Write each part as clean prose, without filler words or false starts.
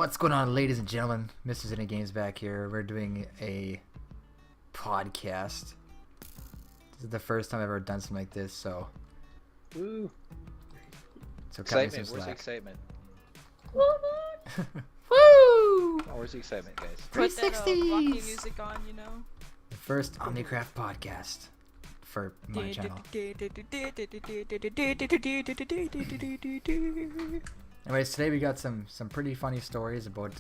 What's going on, ladies and gentlemen? Mr. Zinni Games back here. We're doing a podcast. This is the first time I've ever done something like this, so... Woo! So cut me some Excitement, where's the slack. excitement? Woo! Oh, where's the excitement, guys? Put that rocky 360s! music on, you know. The first OmniKraft podcast for my channel. Anyways, today we got some pretty funny stories about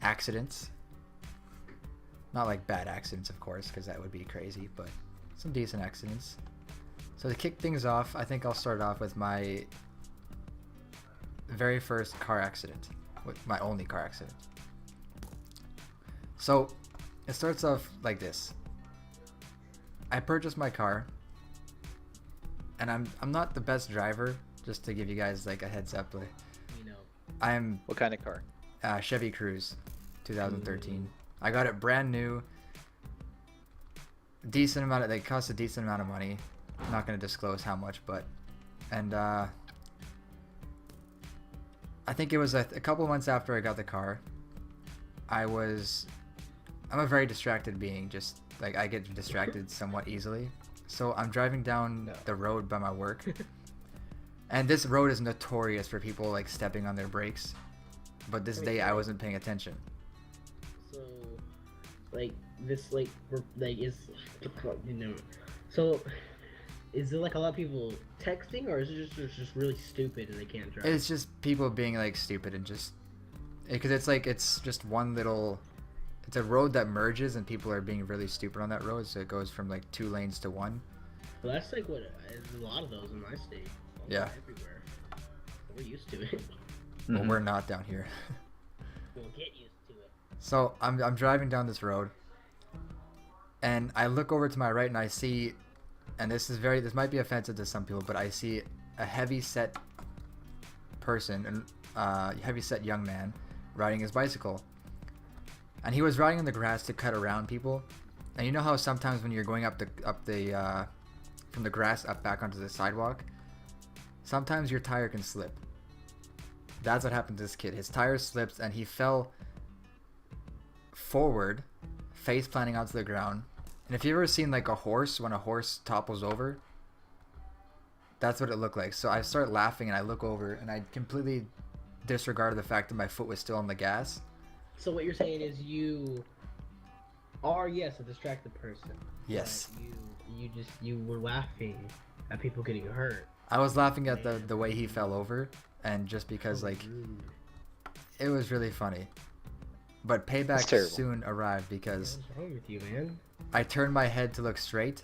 accidents. Not like bad accidents, of course, because that would be crazy, but some decent accidents. So to kick things off, I think I'll start off with my very first car accident. With my only car accident. So it starts off like this. I purchased my car, and I'm not the best driver. Just to give you guys like a heads up, like, You know. I'm What kind of car? Chevy Cruze, 2013. I got it brand new. Decent amount of, they cost a decent amount of money. I'm not gonna disclose how much, but, and I think it was a couple months after I got the car. I'm a very distracted being. Just like I get distracted somewhat easily. So I'm driving down the road by my work. And this road is notorious for people like stepping on their brakes, but this day I wasn't paying attention. So, like this, like is, you know. So, is it like a lot of people texting, or is it just really stupid and they can't drive? It's just people being like stupid and just because it's just one little. It's a road that merges and people are being really stupid on that road, so it goes from like 2 lanes to 1. Well, that's like what there's a lot of those in my state. Yeah. Everywhere. We're used to it. Well, we're not down here. We'll get used to it. So I'm driving down this road, and I look over to my right and I see, and this might be offensive to some people, but I see a heavy set person, heavy set young man riding his bicycle, and he was riding in the grass to cut around people. And you know how sometimes when you're going up the from the grass up back onto the sidewalk, sometimes your tire can slip. That's what happened to this kid. His tire slipped and he fell forward, face planting onto the ground. And if you've ever seen like a horse, when a horse topples over, that's what it looked like. So I start laughing and I look over and I completely disregarded the fact that my foot was still on the gas. So what you're saying is you are, yes, a distracted person. Yes. But you were laughing at people getting hurt. I was laughing at the way he fell over, and just because like it was really funny. But payback soon arrived because What's wrong with you, man? I turned my head to look straight,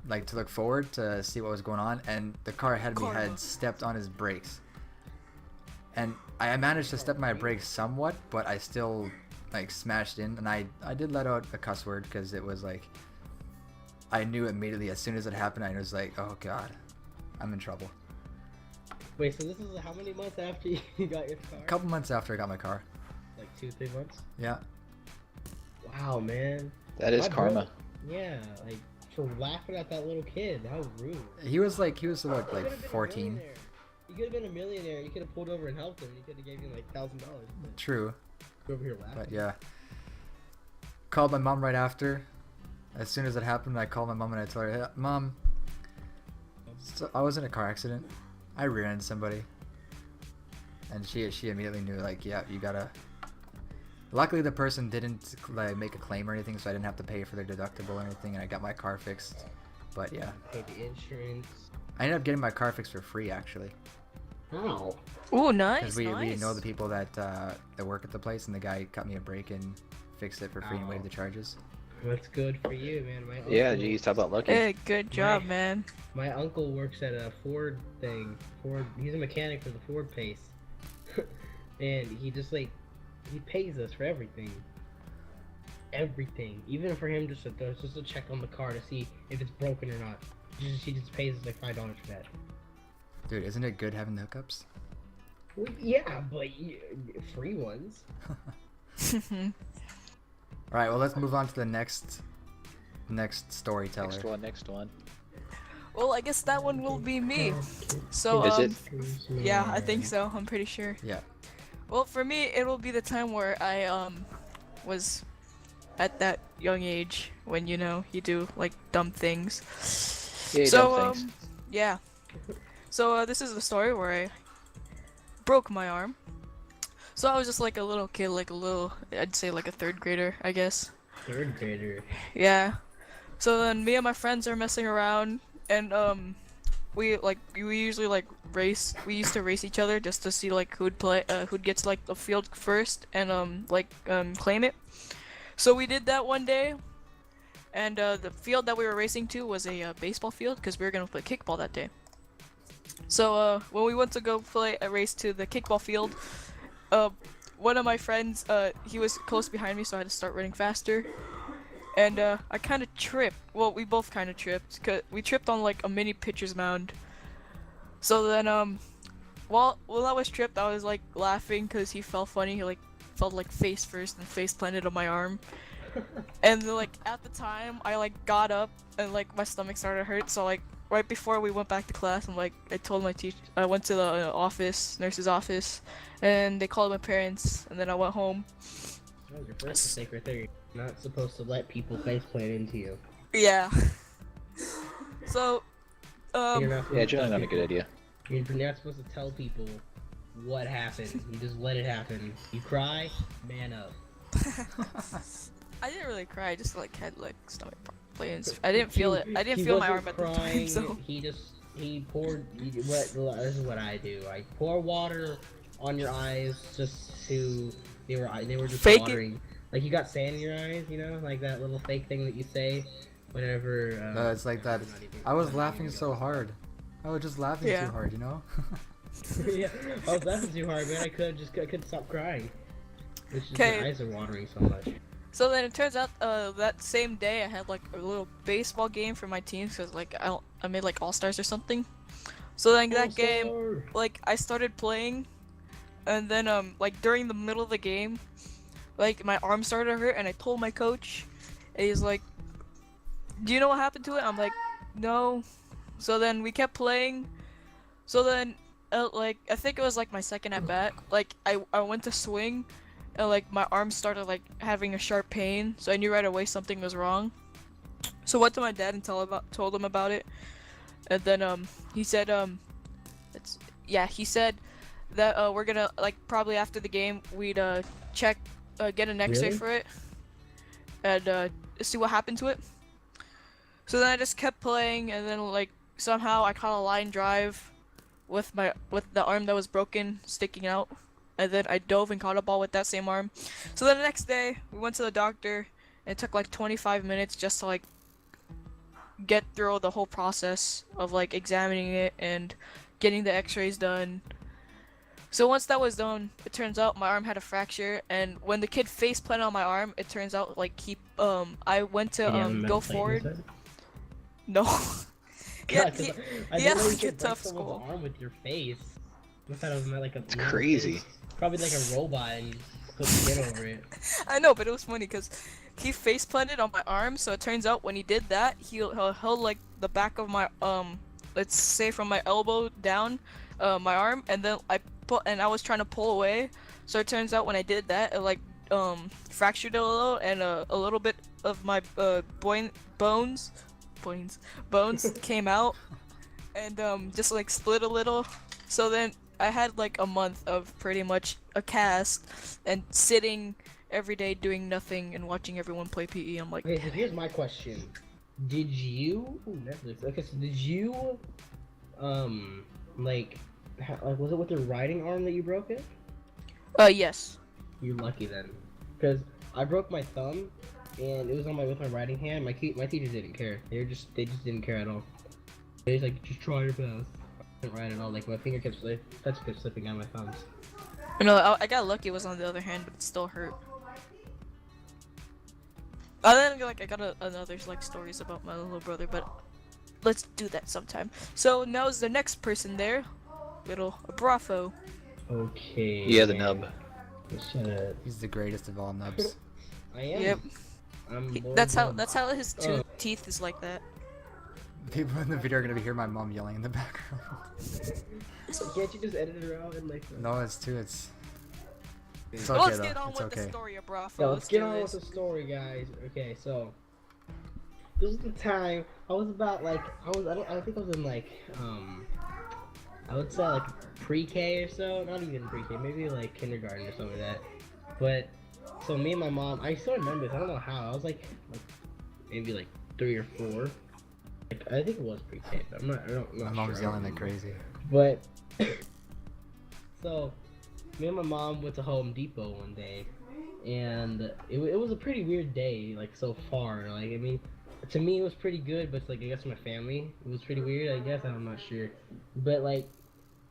like to look forward to see what was going on, and the car ahead of me had stepped on his brakes. And I managed to step my brakes somewhat, but I still like smashed in, and I did let out a cuss word because it was like I knew immediately as soon as it happened. I was like, oh god, I'm in trouble. Wait, so this is how many months after you got your car? A couple months after I got my car. Like 2-3 months? Yeah. Wow, man. That is My karma. brother- Yeah, like for laughing at that little kid. How rude. He was what, You like could've been a 14. millionaire. You could have been a millionaire. You could have pulled over and helped him. You could have gave him like $1,000. True. You're over here laughing. But yeah. Called my mom right after. As soon as it happened, I called my mom and I told her, hey, Mom, so I was in a car accident. I rear-ended somebody. And she immediately knew, like, yeah, you gotta... Luckily, the person didn't like make a claim or anything, so I didn't have to pay for their deductible or anything, and I got my car fixed. But yeah. Pay the insurance. I ended up getting my car fixed for free, actually. How? Ooh, Because nice, we nice. know the people that work at the place, and the guy cut me a break and fixed it for free and waived the charges. That's good for you, man. My Yeah, uncle, geez, talk about lucky. Hey, good job, man. My uncle works at a Ford thing. He's a mechanic for the Ford Pace. And he just like, he pays us for everything. Everything. Even for him just to check on the car to see if it's broken or not. He just pays us like $5 for that. Dude, isn't it good having the hookups? Well, yeah, but free ones. Alright, well, let's move on to the next storyteller. Next one. Well, I guess that one will be me. So, Is it? yeah, I think so. I'm pretty sure. Yeah. Well, for me, it will be the time where I was at that young age when you do like dumb things. Yeah, So dumb things. yeah. So this is the story where I broke my arm. So I was just like a little kid, like a little, I'd say like a third grader, I guess. Third grader. Yeah. So then me and my friends are messing around, and we usually like race. We used to race each other just to see like who gets like the field first and claim it. So we did that one day, and the field that we were racing to was a baseball field because we were gonna play kickball that day. So when we went to go play a race to the kickball field, uh, one of my friends, he was close behind me, so I had to start running faster. And I kind of tripped. Well, we both kind of tripped. Cause we tripped on like a mini pitcher's mound. So then while I was tripped, I was like laughing because he fell funny. He like fell like face first and face planted on my arm. And like at the time, I like got up and like my stomach started to hurt. So like right before we went back to class, I told my teacher. I went to the nurse's office, and they called my parents. And then I went home. That was your first mistake right there. You're not supposed to let people face plant into you. Yeah. So You're not supposed Yeah, to generally tell not a people- good idea. You're not supposed to tell people what happened. You just let it happen. You cry, man up. I didn't really cry. I just like had like stomach pains. I didn't feel it. I didn't He feel my wasn't arm at the time. crying, So he poured. This is what I do. I pour water on your eyes just to. They were just Fake it. watering. Like you got sand in your eyes, like that little fake thing that you say whenever. No, it's like that. I was laughing so hard. I was just laughing Yeah. too hard, you know? Yeah, I was laughing too hard, man. I couldn't stop crying. It's just Okay. my eyes are watering so much. So then it turns out that same day I had like a little baseball game for my team because like I made like all stars or something. So then that game, like I started playing, and then like during the middle of the game, like my arm started to hurt, and I told my coach, and he's like, "Do you know what happened to it?" I'm like, "No." So then we kept playing. So then like I think it was like my second at bat. Like I went to swing, and like my arm started like having a sharp pain. So I knew right away something was wrong. So I went to my dad and told him about it. And then he said he said that we're gonna like probably after the game we'd check get an X-ray Really? for it and see what happened to it. So then I just kept playing, and then like somehow I caught a line drive with the arm that was broken sticking out, and then I dove and caught a ball with that same arm. So then the next day we went to the doctor, and it took like 25 minutes just to like get through the whole process of like examining it and getting the X-rays done. So once that was done, it turns out my arm had a fracture, and when the kid face planted on my arm, it turns out like I went to go forward. No. Yeah, God, 'cause I he didn't had know you like a could break tough someone's skull. arm with your face. I thought it was like a. It's crazy. Probably like a robot and you just put skin over it. I know, but it was funny because he face planted on my arm. So it turns out when he did that, he held like the back of my let's say from my elbow down, my arm, and then I was trying to pull away. So it turns out when I did that, it like fractured a little, and a little bit of my bones came out, and just like split a little. So then I had like a month of pretty much a cast and sitting every day doing nothing and watching everyone play PE. I'm like, Okay, so here's my question: Did you Netflix? Okay, so did you like was it with your riding arm that you broke it? yes. You're lucky then, because I broke my thumb, and it was on with my writing hand. My teachers didn't care. They just didn't care at all. They just like try your best. I didn't write at all. Like my finger kept slipping out of my thumbs. No, I got lucky. It was on the other hand, but it still hurt. And then like I got another like stories about my little brother, but let's do that sometime. So now is the next person there, little Bravo. Okay. Yeah, the nub. Shut up. He's the greatest of all nubs. I am. Yep. I'm Lord That's Nub. how his teeth is like that. People in the video are gonna hear my mom yelling in the background. So can't you just edit it out and like? No, it's It's So okay let's though. get on It's with the okay. story, bro. So let's get on with the story, guys. Okay, so this was the time I was about like I think I was in like I would say like pre-K or so, not even pre-K, maybe like kindergarten or something like that. But so me and my mom, I still remember this. I don't know how. I was like maybe like 3 or 4. Like, I think it was pre-K, but I'm not My sure. mom's I don't yelling like remember. crazy. But so me and my mom went to Home Depot one day, and it was a pretty weird day, like so far. Like I mean, to me it was pretty good, but like I guess my family it was pretty weird. I guess I'm not sure, but like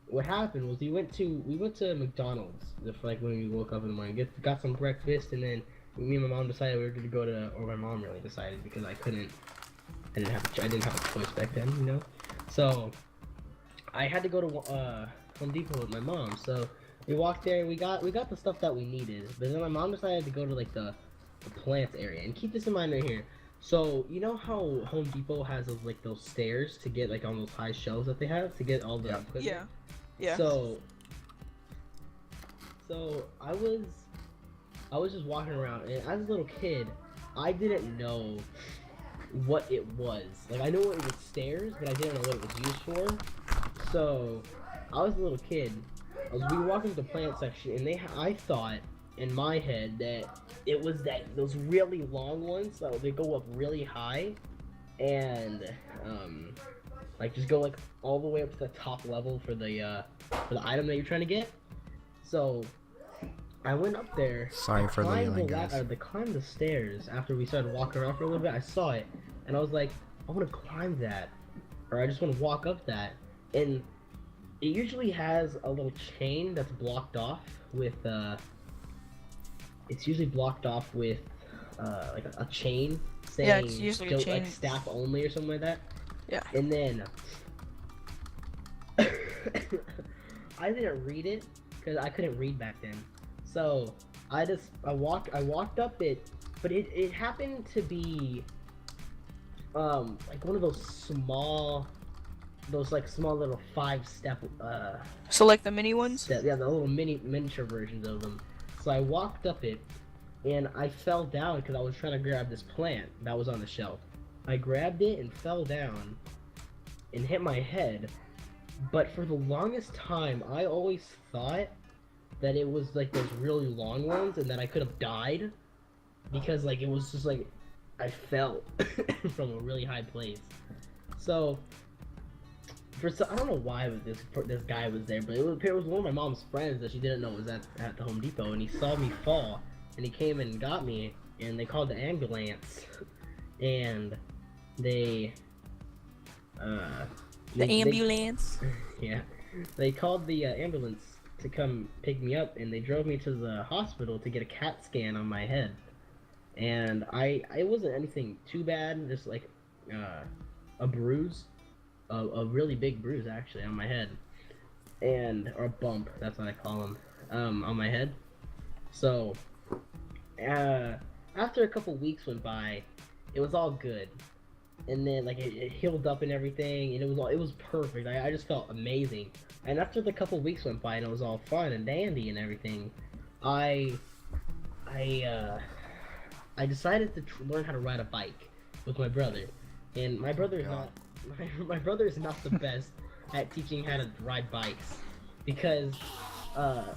what happened was we went to McDonald's like when we woke up in the morning, got some breakfast, and then me and my mom decided we were going to go to, or my mom really decided because I didn't have a choice back then, you know. So I had to go to Home Depot with my mom. So we walked there. We got the stuff that we needed. But then my mom decided to go to like the plants area. And keep this in mind right here. So you know how Home Depot has those stairs to get like on those high shelves that they have to get all the equipment? Yeah. Yeah. So I was just walking around, and as a little kid, I didn't know what it was. Like I knew it was stairs, but I didn't know what it was used for. So I was a little kid. We were walking to the plant section, and I thought in my head that it was those really long ones, so they go up really high, and like just go like all the way up to the top level for the item that you're trying to get. So I went up there. Sorry for the yelling, guys. I climbed the stairs after we started walking around for a little bit. I saw it, and I was like, I want to climb that, or I just want to walk up that. And it usually has a little chain that's blocked off with it's usually blocked off with like a chain saying Yeah, it's usually a don't, chain. like staff only or something like that. Yeah. And then I didn't read it because I couldn't read back then. So I walked up it, but it happened to be like one of those small little 5-step So like the mini ones? the little miniature versions of them. So I walked up it, and I fell down because I was trying to grab this plant that was on the shelf. I grabbed it and fell down and hit my head. But for the longest time, I always thought that it was like those really long ones and that I could have died because like it was just like I fell from a really high place. So I don't know why this guy was there, but it was one of my mom's friends that she didn't know was at the Home Depot, and he saw me fall, and he came and got me, and they called the ambulance, and the ambulance. Yeah, they called the ambulance to come pick me up, and they drove me to the hospital to get a CAT scan on my head, and it wasn't anything too bad, just like a bruise. A really big bruise actually on my head, or a bump, that's what I call them, on my head. So after a couple weeks went by, it was all good, and then like it healed up and everything, and it was perfect. I just felt amazing. And after the couple weeks went by and it was all fun and dandy and everything, I decided to learn how to ride a bike with my brother, and my brother is not. My brother is not the best at teaching how to ride bikes, because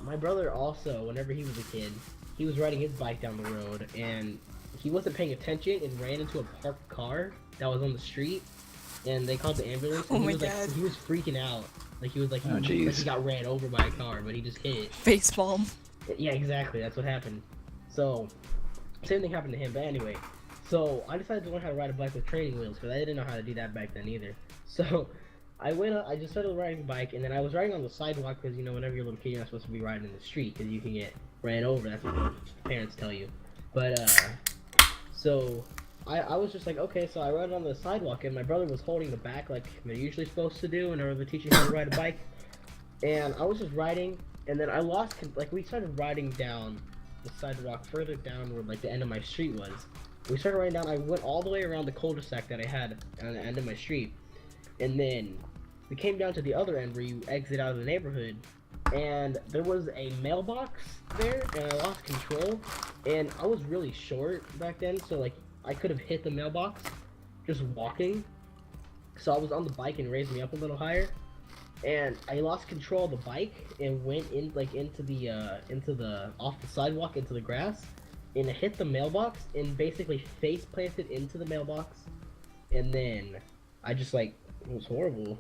my brother also, whenever he was a kid, he was riding his bike down the road and he wasn't paying attention and ran into a parked car that was on the street, and they called the ambulance. Oh And my he was God. he was freaking out, like he was like, Oh, like jeez. he got ran over by a car, but he just hit it. Face palm. Yeah, exactly. That's what happened. So, same thing happened to him. But anyway, so I decided to learn how to ride a bike with training wheels because I didn't know how to do that back then either. So, I just started riding a bike, and then I was riding on the sidewalk because, whenever you're a little kid, you're not supposed to be riding in the street because you can get ran over. That's what parents tell you. But, so I was just like, okay, so I rode on the sidewalk, and my brother was holding the back like they're usually supposed to do in order to teach you how to ride a bike. And I was just riding, and then I lost, like, we started riding down the sidewalk further down where, like, the end of my street was. We started riding down, I went all the way around the cul-de-sac that I had on the end of my street, and then we came down to the other end where you exit out of the neighborhood, and there was a mailbox there, and I lost control, and I was really short back then, so like I could have hit the mailbox just walking. So I was on the bike and raised me up a little higher, and I lost control of the bike and went in like into the off the sidewalk into the grass, and it hit the mailbox and basically face planted into the mailbox, and then I just like it was horrible.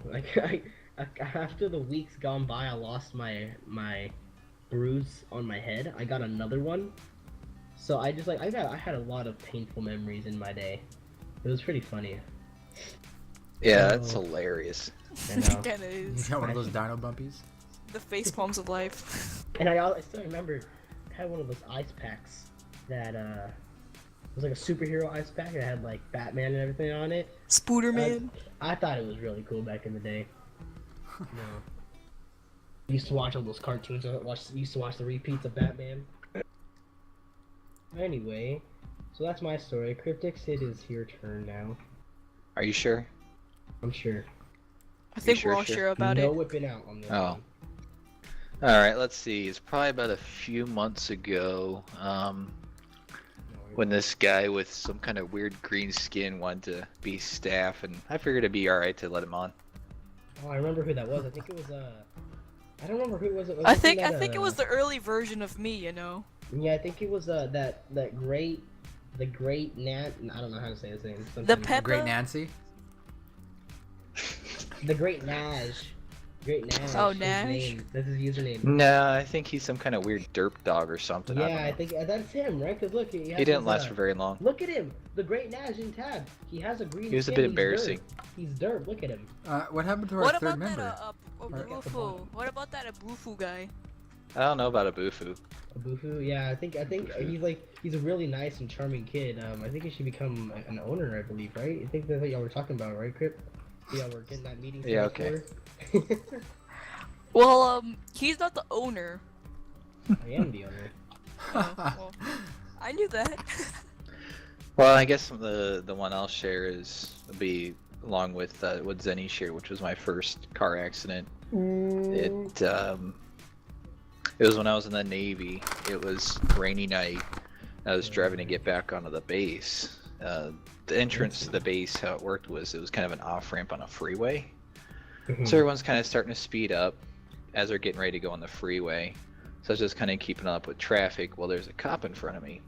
Like after the weeks gone by, I lost my bruise on my head. I got another one, so I just like I had a lot of painful memories in my day. It was pretty funny. Yeah, that's hilarious. I know. Kinda You is. got one of those dino bumpies? The face palms of life. And I still remember I had one of those ice packs that it was like a superhero ice pack. It had like Batman and everything on it. Spooderman. I thought it was really cool back in the day. No. Used to watch all those cartoons. Used to watch the repeats of Batman. Anyway, so that's my story. Cryptix, it is your turn now. Are you sure? I'm sure. I think sure, we're all sure? sure about No it. whipping out on this. Oh. one. Alright, let's see. It's probably about a few months ago, when this guy with some kind of weird green skin wanted to be staff, and I figured it'd be alright to let him on. Oh, I remember who that was. I think it was I don't remember who it was. It was I something think that, it was the early version of me, you know. Yeah, I think it was the great Nat. I don't know how to say his name. The Something- pep- Great Peppa? Nancy? The Great Nash. Great Nash. Oh, his Nash? name. That's his username. No, I think he's some kind of weird derp dog or something. I Yeah, don't I know. think that's him, right? Cause look, He didn't last for very long. Look at him, the Great Nash in tab. He has a green. He was a skin, bit he's embarrassing. derp. He's derp. Look at him. What happened to our What third about that member? Abufu? What about that Abufu guy? I don't know about a Bufu. Abufu. Yeah, I think he's a really nice and charming kid. I think he should become an owner, I believe, right? I think that's what y'all were talking about, right, Crip? Y'all were getting that meeting. Yeah, set up okay. for? Well, he's not the owner. I am the owner. Oh, well, I knew that. Well, I guess the one I'll share will be along with what Zenny shared, which was my first car accident. It was when I was in the Navy. It was a rainy night. I was driving to get back onto the base. The entrance to the base, how it worked was it was kind of an off ramp on a freeway. So everyone's kind of starting to speed up as they're getting ready to go on the freeway. So I was just kind of keeping up with traffic while there's a cop in front of me.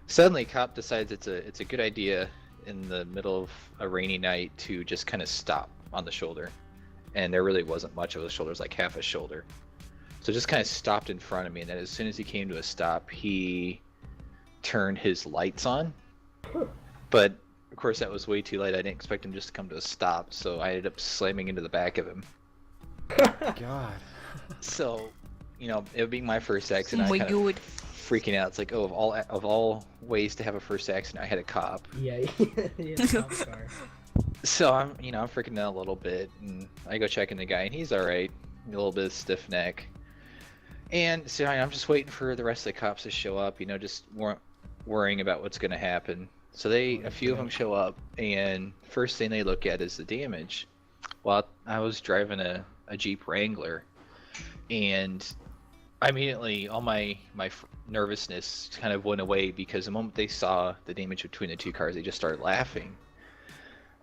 Suddenly, a cop decides it's a good idea in the middle of a rainy night to just kind of stop on the shoulder. And there really wasn't much of a shoulder, it was like half a shoulder. So just kind of stopped in front of me, and then as soon as he came to a stop, he turned his lights on. But of course that was way too late. I didn't expect him just to come to a stop, so I ended up slamming into the back of him. God. So, you know, it being my first accident, Oh I my kind of god. freaking out. It's like, oh, of all ways to have a first accident, I had a cop. Yeah, yeah, cop car. So I'm freaking out a little bit, and I go checking the guy, and he's all right, a little bit of stiff neck. And so I'm just waiting for the rest of the cops to show up, just worrying about what's going to happen. So a few of them show up, and first thing they look at is the damage. Well, I was driving a Jeep Wrangler, and immediately all my nervousness kind of went away, because the moment they saw the damage between the two cars, they just started laughing.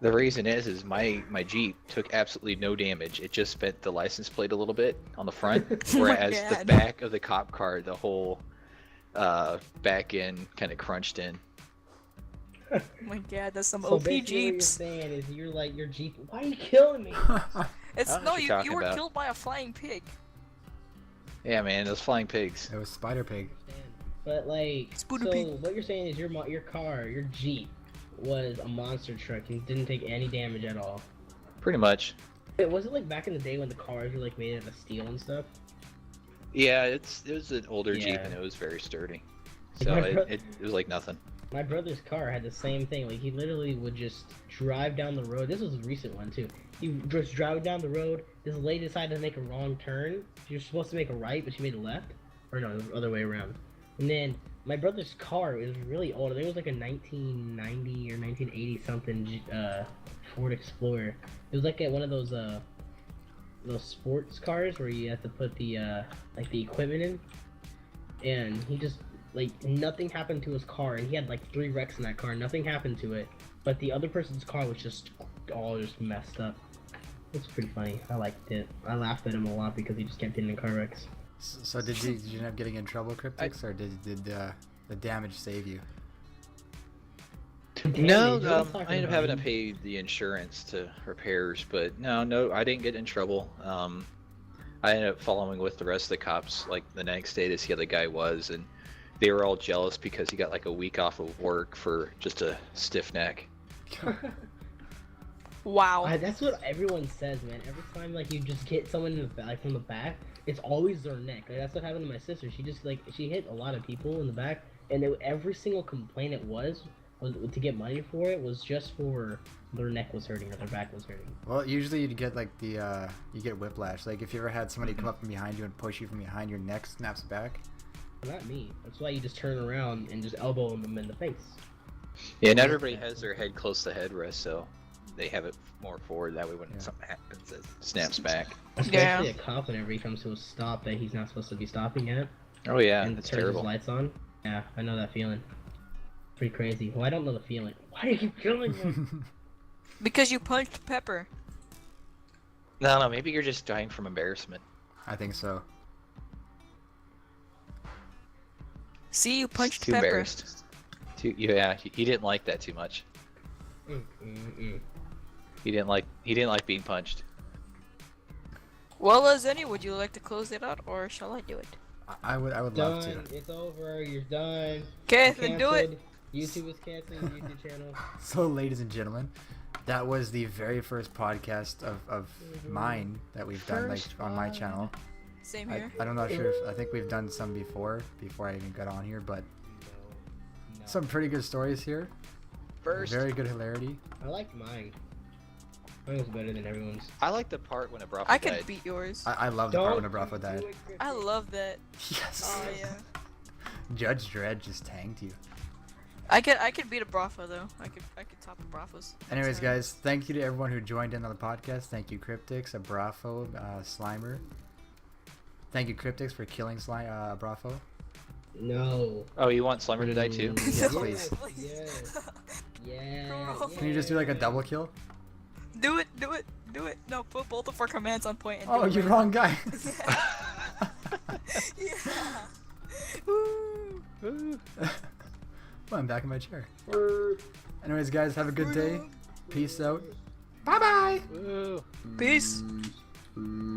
The reason is my Jeep took absolutely no damage. It just bent the license plate a little bit on the front, whereas the God. back of the cop car, the whole back end kind of crunched in. Oh my god, that's some So OP basically what you're Jeeps. saying is you're like your Jeep. Why are you killing me? It's I don't know no, what you're you talking were about. killed by a flying pig. Yeah, man, those flying pigs. It was Spider Pig. But like, Spooder so pig. what you're saying is your car, your Jeep, was a monster truck and didn't take any damage at all. Pretty much. Wait, was it like back in the day when the cars were like made out of steel and stuff? Yeah, it was an older Jeep, Yeah. and it was very sturdy. Like So my bro- it was like nothing. My brother's car had the same thing. Like he literally would just drive down the road. This was a recent one too. He just drove down the road. This lady decided to make a wrong turn. She was supposed to make a right, but she made a left. Or no, the other way around. And then my brother's car was really old. I think it was like a 1990 or 1980 something Ford Explorer. It was like one of those those sports cars where you have to put the like the equipment in, and he just like nothing happened to his car, and he had like 3 wrecks in that car. Nothing happened to it, but the other person's car was just all just messed up. It's pretty funny. I liked it. I laughed at him a lot because he just kept getting in car wrecks. So did you end up getting in trouble, Cryptix, or did the damage save you? No, Damage, what are you I talking ended up about? having to pay the insurance to repairs, but no, I didn't get in trouble. I ended up following with the rest of the cops like the next day to see how the guy was, and they were all jealous because he got like a week off of work for just a stiff neck. Wow. That's what everyone says, man. Every time like you just hit someone in the back from the back, it's always their neck. Like, that's what happened to my sister. She just like she hit a lot of people in the back, and every single complaint it was to get money for it was just for their neck was hurting or their back was hurting. Well, usually you'd get like the you get whiplash. Like if you ever had somebody come up from behind you and push you from behind, your neck snaps back. Not me. That's why you just turn around and just elbow them in the face. Yeah, not everybody has their head close to headrest, so they have it more forward. That way, when something happens, it snaps back. Especially a cop whenever he comes to a stop that he's not supposed to be stopping at. Oh yeah, And it's turns terrible. his lights on. Yeah, I know that feeling. Pretty crazy. Well, I don't know the feeling. Why are you killing me? Because you punched Pepper. No, maybe you're just dying from embarrassment. I think so. See, you punched Too Pepper. embarrassed. Yeah, he didn't like that too much. He didn't like being punched. Well, Zenny, would you like to close it out, or shall I do it? I would love Done. to. It's over. You're done. Okay, You're then do it. canceled. YouTube is canceling your YouTube channel. So, ladies and gentlemen, that was the very first podcast of mine that we've done like on my channel. Same here. I'm not sure if I think we've done some before I even got on here, but No. some pretty good stories here. First, Very good hilarity. I liked mine. Mine was better than everyone's. I like the part when Abrafo I died. could beat yours. I love the part when Don't Abrafo died. do it, Chris. I love that. Yes. Oh yeah. Judge Dredd just tanked you. I could beat a Brafo though. I could top a Brafos. Anyways, guys, thank you to everyone who joined in on the podcast. Thank you, Cryptix, Abrafo, Slimer. Thank you, Cryptix, for killing Abrafo. No. Oh, you want Slimer to die too? Yes, please. Yes. Yeah. Can you just do like a double kill? Do it. No, put both of our commands on point. And Oh, do it you're right wrong guy. Yeah. Woo. Well, I'm back in my chair. Word. Anyways, guys, have a good day. Peace out. Bye-bye. Woo. Peace. Peace.